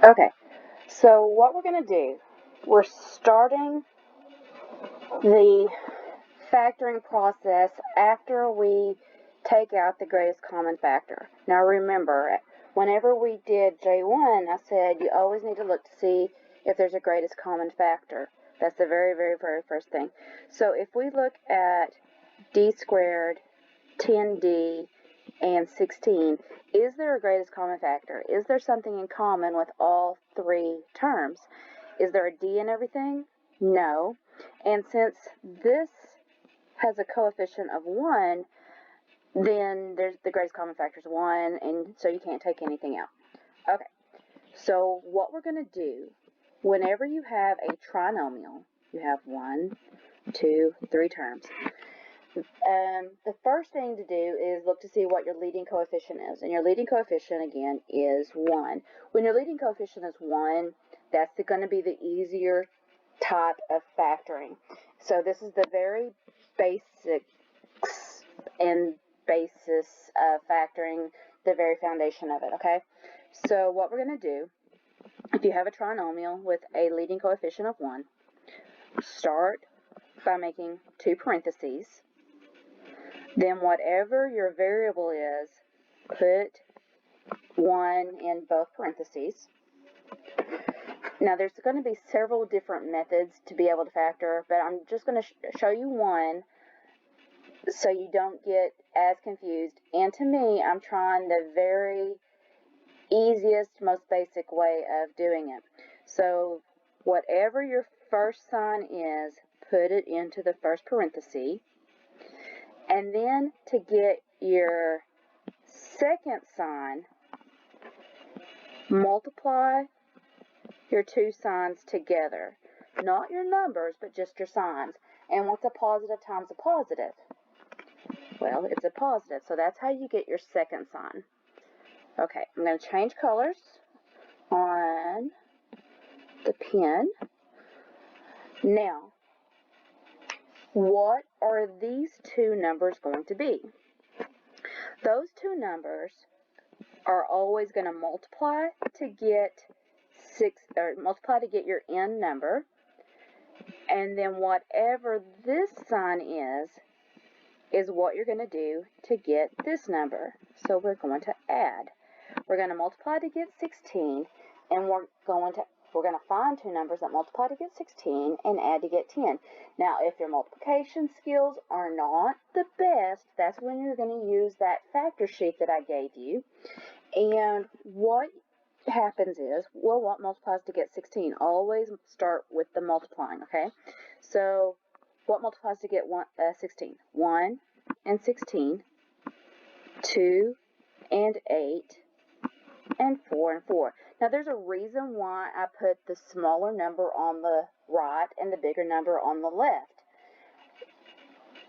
Okay, so what we're going to do, we're starting the factoring process after we take out the greatest common factor. Now remember, whenever we did J1, I said you always need to look to see if there's a greatest common factor. That's the very, very, very first thing. So if we look at d squared, 10d, and 16, is there a greatest common factor? Is there something in common with all three terms? Is there a d in everything? No. And since this has a coefficient of 1, then there's the greatest common factor is 1, and so you can't take anything out. Okay, so what we're going to do, whenever you have a trinomial, you have 1, 2, 3 terms. The first thing to do is look to see what your leading coefficient is. And your leading coefficient, again, is 1. When your leading coefficient is 1, that's going to be the easier type of factoring. So this is the very basics and basis of factoring, the very foundation of it, okay? So what we're going to do, if you have a trinomial with a leading coefficient of 1, start by making 2 parentheses. Then whatever your variable is, put 1 in both parentheses. Now there's going to be several different methods to be able to factor, but I'm just going to show you one so you don't get as confused. And to me, I'm trying the very easiest, most basic way of doing it. So whatever your first sign is, put it into the first parenthesis. And then to get your second sign, multiply your two signs together. Not your numbers, but just your signs. And what's a positive times a positive? Well, it's a positive, so that's how you get your second sign. Okay, I'm going to change colors on the pen. Now, what are these two numbers going to be? Those two numbers are always going to multiply to get multiply to get your n number, and then whatever this sign is what you're going to do to get this number. So we're going to add. We're going to multiply to get 16, and we're going to find two numbers that multiply to get 16 and add to get 10. Now, if your multiplication skills are not the best, that's when you're going to use that factor sheet that I gave you. And what happens is, well, what multiplies to get 16? Always start with the multiplying, okay? So what multiplies to get 16? 1 and 16, 2 and 8, and 4 and 4. Now there's a reason why I put the smaller number on the right and the bigger number on the left.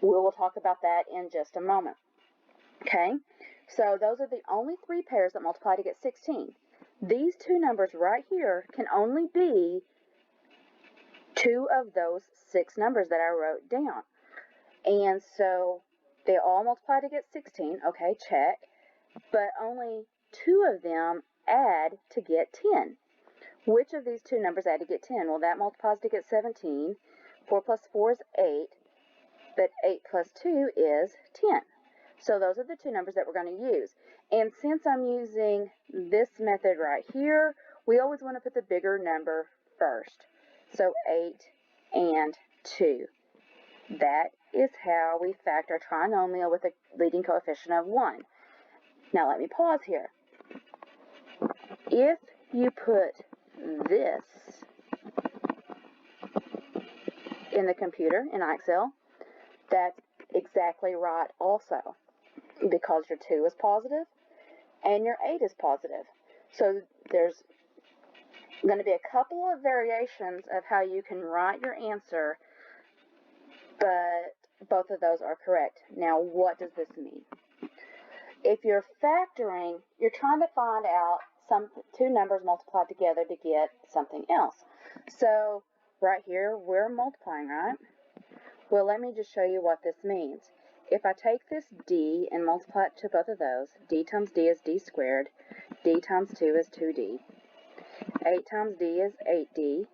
We will talk about that in just a moment. Okay, so those are the only three pairs that multiply to get 16. These two numbers right here can only be two of those 6 numbers that I wrote down. And so they all multiply to get 16. Okay, check. But only 2 of them add to get 10. Which of these two numbers add to get 10? Well, that multiplies to get 17. 4 plus 4 is 8, but 8 plus 2 is 10. So those are the two numbers that we're going to use. And since I'm using this method right here, we always want to put the bigger number first. So 8 and 2. That is how we factor a trinomial with a leading coefficient of 1. Now let me pause here. If you put this in the computer, in Excel, that's exactly right also, because your 2 is positive and your 8 is positive. So there's going to be a couple of variations of how you can write your answer, but both of those are correct. Now, what does this mean? If you're factoring, you're trying to find out two numbers multiplied together to get something else. So right here, we're multiplying, right? Well, let me just show you what this means. If I take this d and multiply it to both of those, d times d is d squared, d times 2 is 2d. 8 times d is 8d,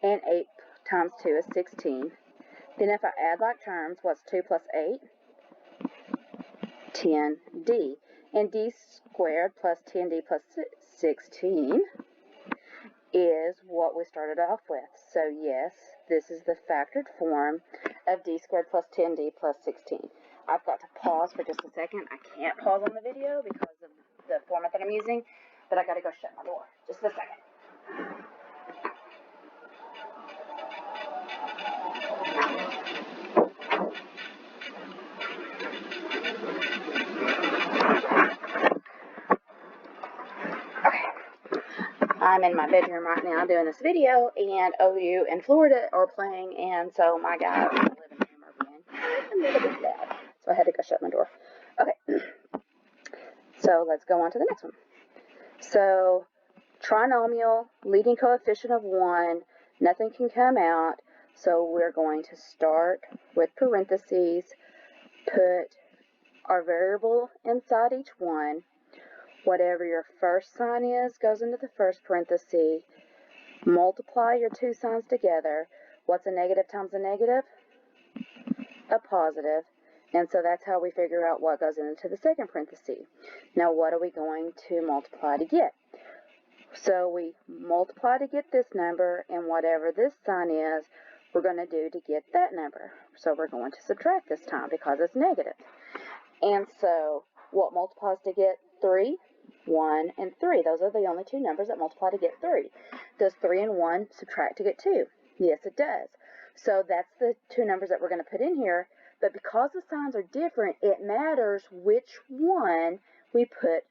and 8 times 2 is 16. Then if I add like terms, what's 2 plus 8? 10d. And d squared plus 10d plus 16 is what we started off with. So yes, this is the factored form of d squared plus 10d plus 16. I've got to pause for just a second. I can't pause on the video because of the format that I'm using, but I got to go shut my door. Just a second. I'm in my bedroom right now doing this video, and OU and Florida are playing, and so my guy in the living room are being a little bit loud, so I had to go shut my door. Okay, so let's go on to the next one. So, trinomial, leading coefficient of 1, nothing can come out, so we're going to start with parentheses, put our variable inside each one. Whatever your first sign is goes into the first parenthesis. Multiply your two signs together. What's a negative times a negative? A positive. And so that's how we figure out what goes into the second parenthesis. Now what are we going to multiply to get? So we multiply to get this number, and whatever this sign is, we're going to do to get that number. So we're going to subtract this time because it's negative. And so what multiplies to get 3? 1 and 3. Those are the only two numbers that multiply to get 3. Does 3 and 1 subtract to get 2? Yes, it does. So that's the two numbers that we're going to put in here. But because the signs are different, it matters which one we put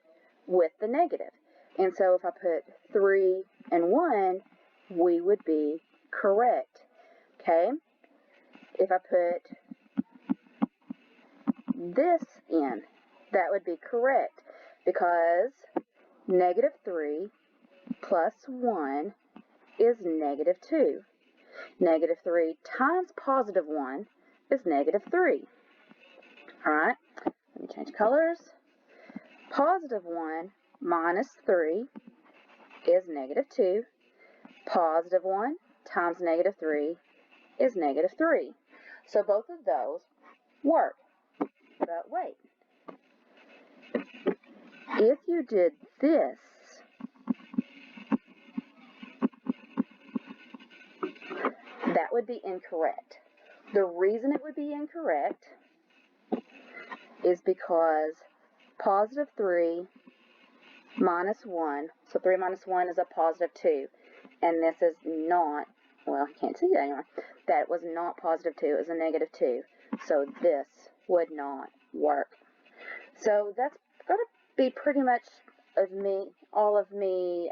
with the negative. And so if I put 3 and 1, we would be correct. Okay? If I put this in, that would be correct, because negative 3 plus 1 is negative 2. Negative 3 times positive 1 is negative 3. Alright, let me change colors. Positive 1 minus 3 is negative 2. Positive 1 times negative 3 is negative 3. So both of those work. But wait. If you did this, that would be incorrect. The reason it would be incorrect is because positive 3 minus 1, so 3 minus 1 is a positive 2, and this is not, well, I can't see it anymore, that was not positive 2, it was a negative 2, so this would not work. So that's going to be pretty much of me, all of me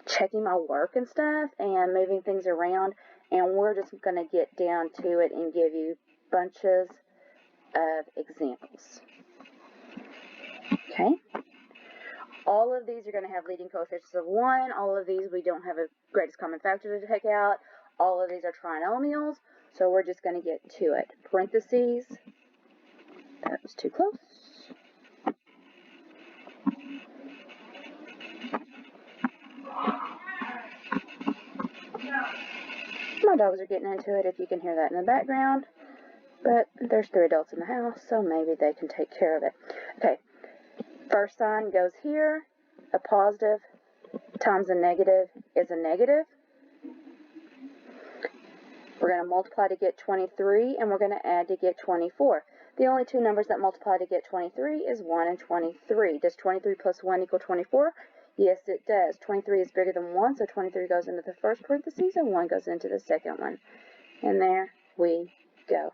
checking my work and stuff and moving things around, and we're just going to get down to it and give you bunches of examples. Okay? All of these are going to have leading coefficients of 1. All of these we don't have a greatest common factor to take out. All of these are trinomials, so we're just going to get to it. Parentheses. That was too close. My dogs are getting into it, if you can hear that in the background. But there's 3 adults in the house, so maybe they can take care of it. Okay, first sign goes here. A positive times a negative is a negative. We're going to multiply to get 23, and we're going to add to get 24. The only two numbers that multiply to get 23 is 1 and 23. Does 23 plus 1 equal 24? Yes, it does. 23 is bigger than 1, so 23 goes into the first parentheses, and 1 goes into the second one. And there we go.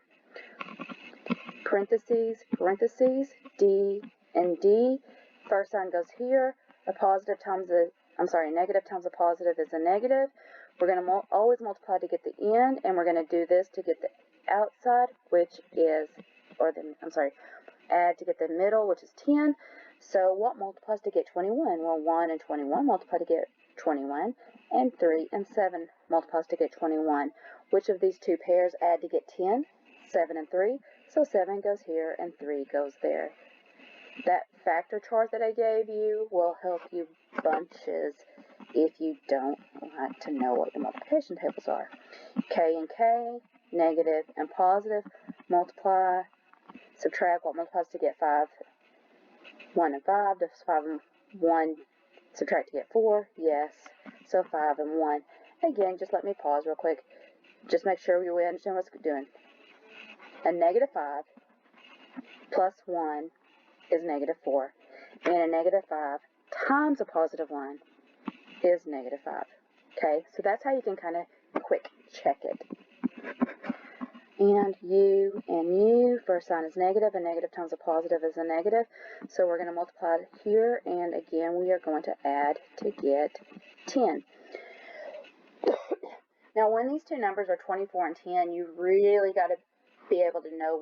Parentheses, parentheses, D and D. First sign goes here. A negative times a positive is a negative. We're going to always multiply to get the end, and we're going to do this to get the outside, which is, add to get the middle, which is 10. So what multiplies to get 21? Well, 1 and 21 multiply to get 21, and 3 and 7 multiplies to get 21. Which of these two pairs add to get 10? 7 and 3. So 7 goes here, and 3 goes there. That factor chart that I gave you will help you bunches if you don't like to know what the multiplication tables are. K and K, negative and positive, multiply, subtract what multiplies to get 5, 1 and 5, does 5 and 1 subtract to get 4? Yes. So 5 and 1. Again, just let me pause real quick. Just make sure you understand what it's doing. A negative 5 plus 1 is negative 4. And a negative 5 times a positive 1 is negative 5. Okay, so that's how you can kind of quick check it. And U, first sign is negative, and negative times a positive is a negative. So we're going to multiply here, and again we are going to add to get 10. Now when these two numbers are 24 and 10, you really got to be able to know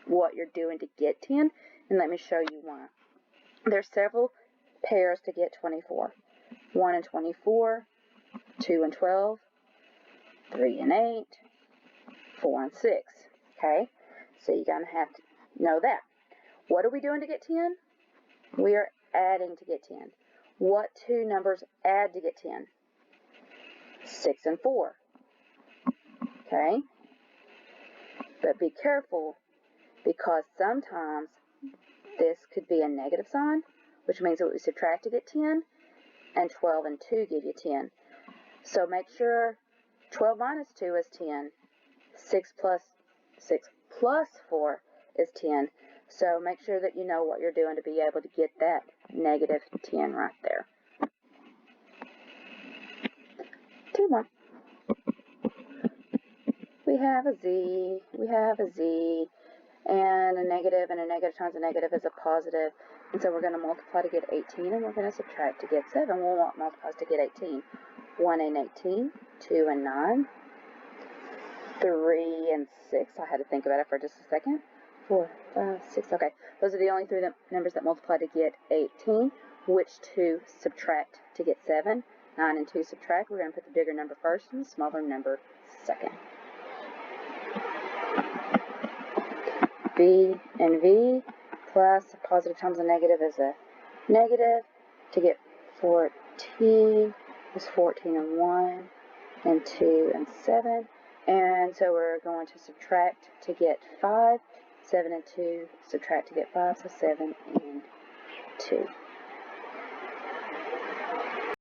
what you're doing to get 10, and let me show you why. There's several pairs to get 24. 1 and 24, 2 and 12, 3 and 8, 4 and 6. Okay, so you're going to have to know that. What are we doing to get 10? We are adding to get 10. What two numbers add to get 10? 6 and 4. Okay, but be careful, because sometimes this could be a negative sign, which means that we subtract to get 10, and 12 and 2 give you 10. So make sure 12 minus 2 is 10. 6 plus 4 is 10. So make sure that you know what you're doing to be able to get that negative 10 right there. 2 more. We have a Z, and a negative times a negative is a positive. And so we're going to multiply to get 18, and we're going to subtract to get 7. We'll multiply to get 18. 1 and 18, 2 and 9, 3 and 6. I had to think about it for just a second. 4, 5, 6. Okay, those are the only three numbers that multiply to get 18. Which two subtract to get 7? 9 and 2 subtract. We're going to put the bigger number first and the smaller number second. V and V plus positive times a negative is a negative. To get 14 is 14 and 1 and 2 and 7. And so we're going to subtract to get 5. 7 and 2 subtract to get 5, so 7 and 2.